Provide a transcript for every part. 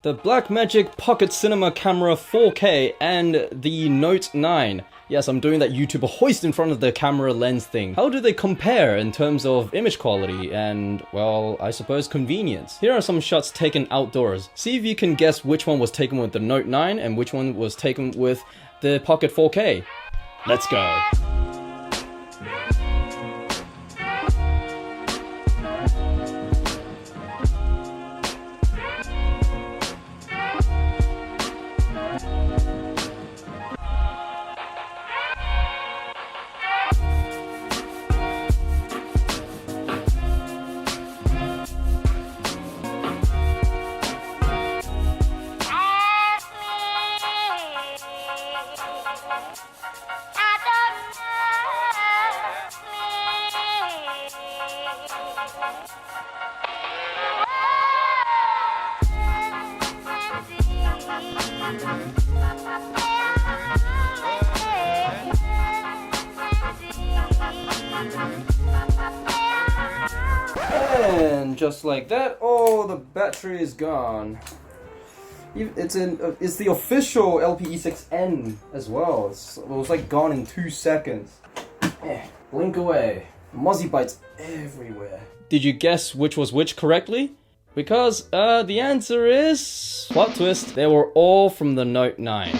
The Blackmagic Pocket Cinema Camera 4K and the Note 9. Yes, I'm doing that YouTuber hoist in front of the camera lens thing. How do they compare in terms of image quality and, well, I suppose convenience? Here are some shots taken outdoors. See if you can guess which one was taken with the Note 9 and which one was taken with the Pocket 4K. Let's go. And just like that, oh, the battery is gone. It's the official LPE6N as well. It was like gone in 2 seconds. Blink away. Mozzie bites everywhere. Did you guess which was which correctly? Because the answer is plot twist. They were all from the Note 9.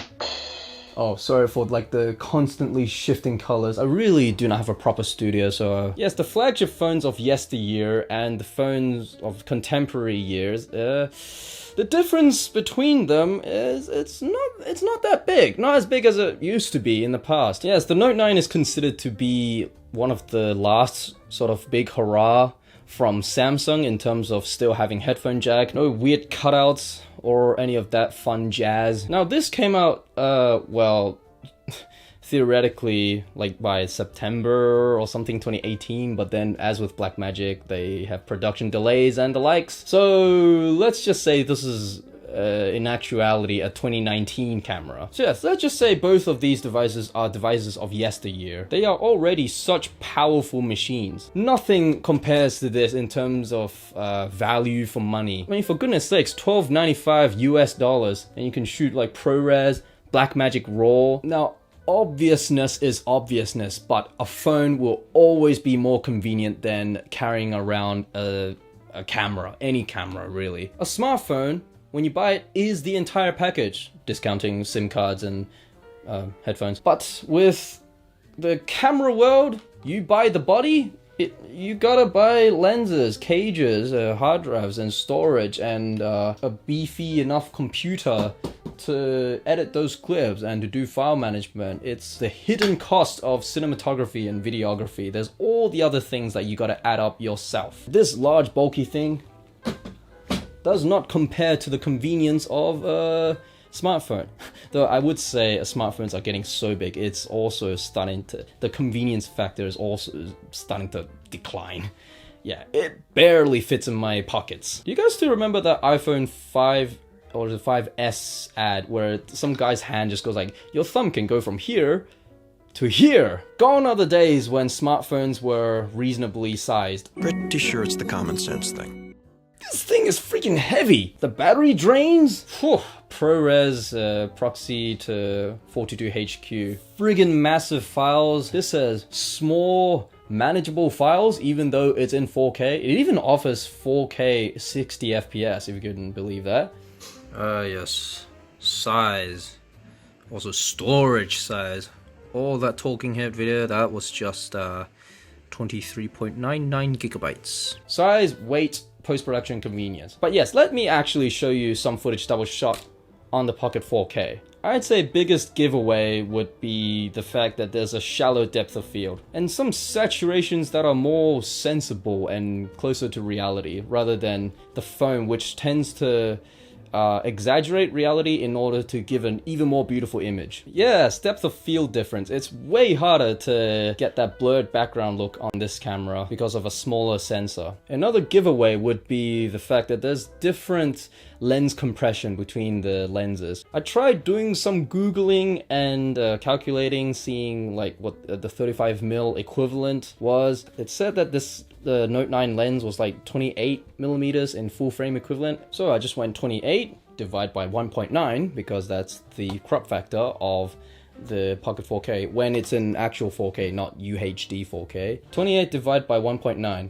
Oh, sorry for like the constantly shifting colors. I really do not have a proper studio, so yes, the flagship phones of yesteryear and the phones of contemporary years, the difference between them is it's not that big. Not as big as it used to be in the past. Yes, the Note 9 is considered to be one of the last sort of big hurrah from Samsung in terms of still having headphone jack, no weird cutouts or any of that fun jazz. Now this came out, well, theoretically like by September or something 2018, but then as with Blackmagic, they have production delays and the likes. So let's just say this is in actuality a 2019 camera. So yes, let's just say both of these devices are devices of yesteryear. They are already such powerful machines. Nothing compares to this in terms of value for money. I mean, for goodness sakes, $12.95 US, and you can shoot like ProRes, Blackmagic RAW. Now, obviousness is obviousness, but a phone will always be more convenient than carrying around a camera, any camera really. A smartphone, when you buy it, is the entire package, discounting SIM cards and headphones. But with the camera world, you buy the body, you gotta buy lenses, cages, hard drives and storage, and a beefy enough computer to edit those clips and to do file management. It's the hidden cost of cinematography and videography. There's all the other things that you gotta add up yourself. This large bulky thing does not compare to the convenience of a smartphone. Though I would say smartphones are getting so big, it's also starting to, the convenience factor is also starting to decline. Yeah, it barely fits in my pockets. Do you guys still remember that iPhone 5 or the 5S ad where some guy's hand just goes like, your thumb can go from here to here? Gone are the days when smartphones were reasonably sized. Pretty sure it's the common sense thing. This thing is freaking heavy. The battery drains? Whew. ProRes proxy to 42HQ. Friggin' massive files. This says small, manageable files, even though it's in 4K. It even offers 4K 60 FPS, if you couldn't believe that. Yes. Size. Also storage size. All that talking head video, that was just 23.99 gigabytes. Size, weight, post-production convenience. But yes, let me actually show you some footage that was shot on the Pocket 4K. I'd say biggest giveaway would be the fact that there's a shallow depth of field and some saturations that are more sensible and closer to reality rather than the phone, which tends to exaggerate reality in order to give an even more beautiful image. Yes, depth of field difference. It's way harder to get that blurred background look on this camera because of a smaller sensor. Another giveaway would be the fact that there's different lens compression between the lenses. I tried doing some Googling and calculating, seeing like what the 35mm equivalent was. It said that the Note 9 lens was like 28mm in full frame equivalent. So I just went 28 divide by 1.9 because that's the crop factor of the Pocket 4K when it's in actual 4K, not UHD 4K. 28 divided by 1.9.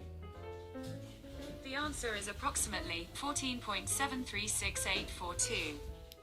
The answer is approximately 14.736842.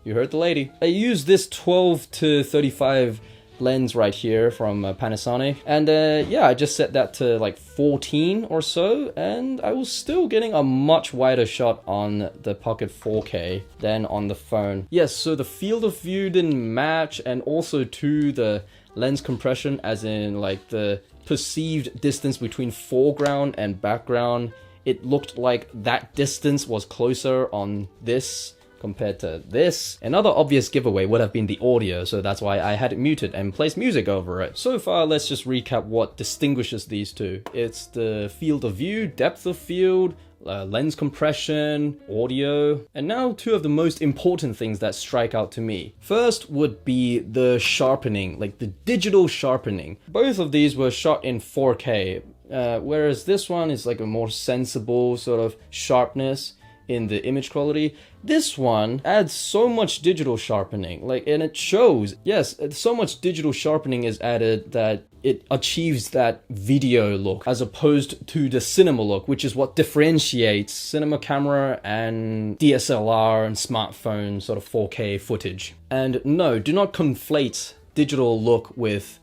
You heard the lady. I use this 12 to 35 lens right here from Panasonic, and yeah, I just set that to like 14 or so, and I was still getting a much wider shot on the Pocket 4K than on the phone. Yes, so the field of view didn't match, and also to the lens compression, as in like the perceived distance between foreground and background, it looked like that distance was closer on this compared to this. Another obvious giveaway would have been the audio, so that's why I had it muted and placed music over it. So far, let's just recap what distinguishes these two. It's the field of view, depth of field, lens compression, audio, and now two of the most important things that strike out to me. First would be the sharpening, like the digital sharpening. Both of these were shot in 4K, whereas this one is like a more sensible sort of sharpness in the image quality. This one adds so much digital sharpening, and it shows. Yes, so much digital sharpening is added that it achieves that video look as opposed to the cinema look, which is what differentiates cinema camera and DSLR and smartphone sort of 4K footage. And no, do not conflate digital look with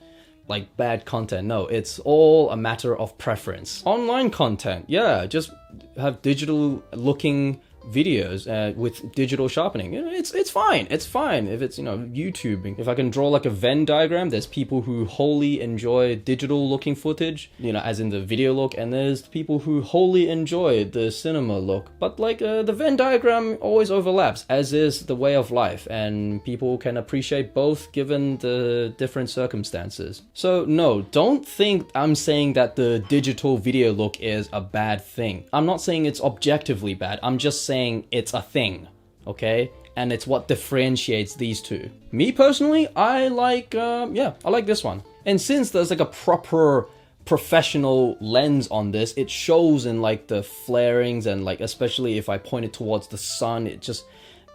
like bad content. No, it's all a matter of preference. Online content, yeah, just have digital looking videos with digital sharpening. It's fine. It's fine if it's, YouTubing. If I can draw like a Venn diagram, there's people who wholly enjoy digital looking footage, as in the video look, and there's people who wholly enjoy the cinema look. But like the Venn diagram always overlaps, as is the way of life, and people can appreciate both given the different circumstances. So no, don't think I'm saying that the digital video look is a bad thing. I'm not saying it's objectively bad. I'm just saying it's a thing, okay? And it's what differentiates these two. Me personally, I like, I like this one. And since there's like a proper professional lens on this, it shows in like the flarings, and like especially if I point it towards the sun, it just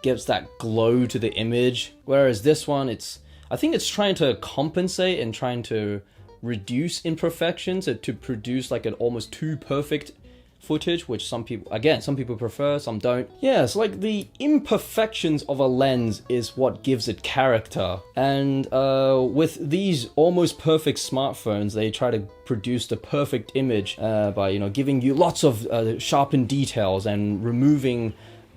gives that glow to the image. Whereas this one, I think it's trying to compensate and trying to reduce imperfections to produce like an almost too perfect footage, which some people prefer, some don't. Yeah, it's like the imperfections of a lens is what gives it character. And with these almost perfect smartphones, they try to produce the perfect image by giving you lots of sharpened details and removing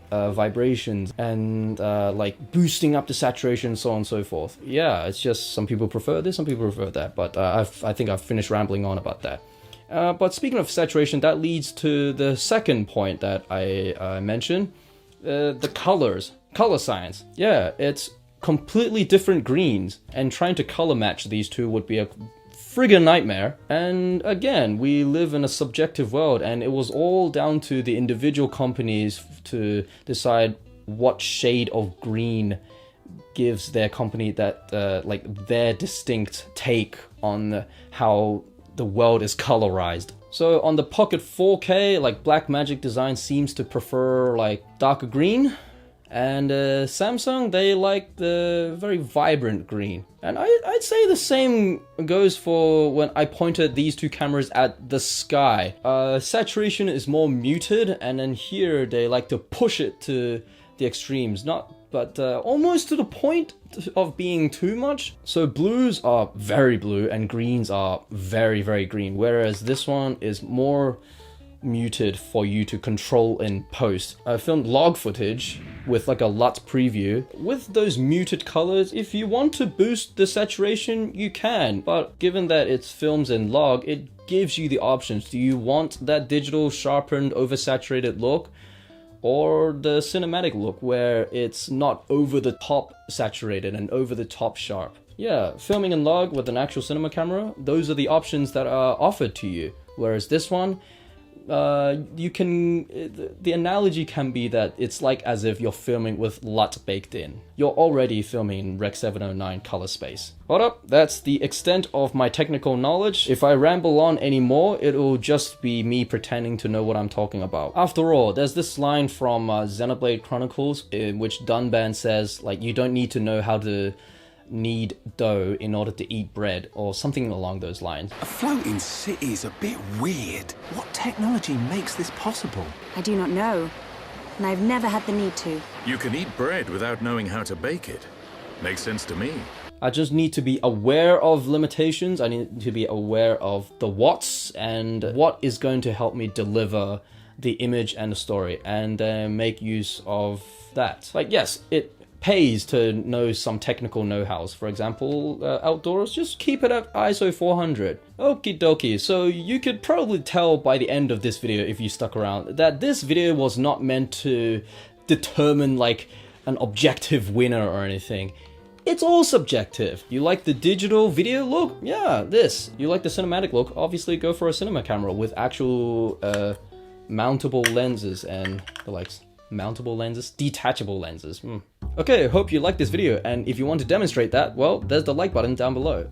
vibrations and like boosting up the saturation, so on and so forth. Yeah, it's just some people prefer this, some people prefer that, but I think I've finished rambling on about that. But speaking of saturation, that leads to the second point that I mentioned, the color science. Yeah, it's completely different greens, and trying to color match these two would be a friggin' nightmare. And again, we live in a subjective world, and it was all down to the individual companies to decide what shade of green gives their company that, like their distinct take on how the world is colorized. So on the Pocket 4K, like Blackmagic Design seems to prefer like darker green, and Samsung, they like the very vibrant green. And I'd say the same goes for when I pointed these two cameras at the sky. Saturation is more muted, and then here they like to push it to the extremes, but almost to the point of being too much. So blues are very blue and greens are very, very green, whereas this one is more muted for you to control in post. I filmed log footage with like a LUT preview with those muted colors. If you want to boost the saturation, you can, but given that it's films in log, it gives you the options. Do you want that digital sharpened oversaturated look, or the cinematic look where it's not over the top saturated and over the top sharp? Yeah, filming in log with an actual cinema camera, those are the options that are offered to you. Whereas this one, you can, the analogy can be that it's like as if you're filming with LUT baked in. You're already filming in Rec 709 color space. Hold up, that's the extent of my technical knowledge. If I ramble on anymore, it'll just be me pretending to know what I'm talking about. After all, there's this line from Xenoblade Chronicles in which Dunban says, like, you don't need to know how to knead dough in order to eat bread, or something along those lines. A floating city's a bit weird. What technology makes this possible? I do not know, and I've never had the need to. You can eat bread without knowing how to bake it. Makes sense to me. I just need to be aware of limitations. I need to be aware of the what's and what is going to help me deliver the image and the story, and make use of that. Like, yes, it pays to know some technical know-hows. For example, outdoors, just keep it at ISO 400. Okie dokie. So you could probably tell by the end of this video, if you stuck around, that this video was not meant to determine like an objective winner or anything. It's all subjective. You like the digital video look? Yeah, this. You like the cinematic look? Obviously go for a cinema camera with actual mountable lenses and the likes. Mountable lenses? Detachable lenses. Okay, hope you liked this video, and if you want to demonstrate that, well, there's the like button down below.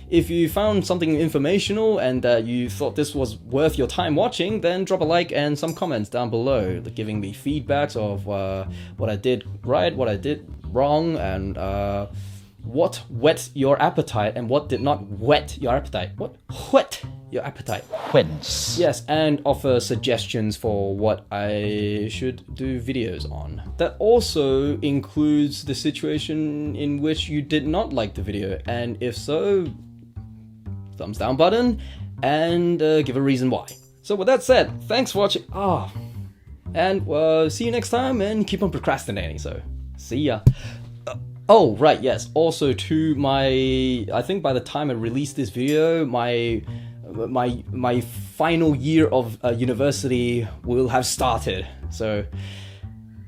If you found something informational and that you thought this was worth your time watching, then drop a like and some comments down below, giving me feedbacks of what I did right, what I did wrong, and what whet your appetite and what did not whet your appetite. What whet your appetite? Whence? Yes, and offer suggestions for what I should do videos on. That also includes the situation in which you did not like the video, and if so, thumbs down button, and give a reason why. So with that said, thanks for watching. And see you next time, and keep on procrastinating, so see ya. Oh, right, yes. Also to my, I think by the time I release this video, my final year of university will have started. So,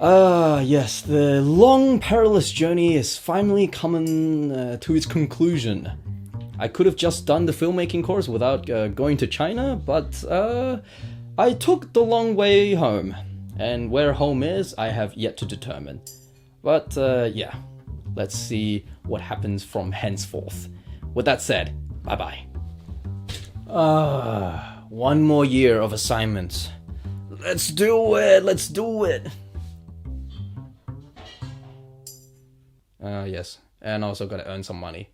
yes, the long perilous journey is finally coming to its conclusion. I could have just done the filmmaking course without going to China, but I took the long way home. And where home is, I have yet to determine. But yeah. Let's see what happens from henceforth. With that said, bye-bye. One more year of assignments. Let's do it, let's do it. Yes, and also gotta earn some money.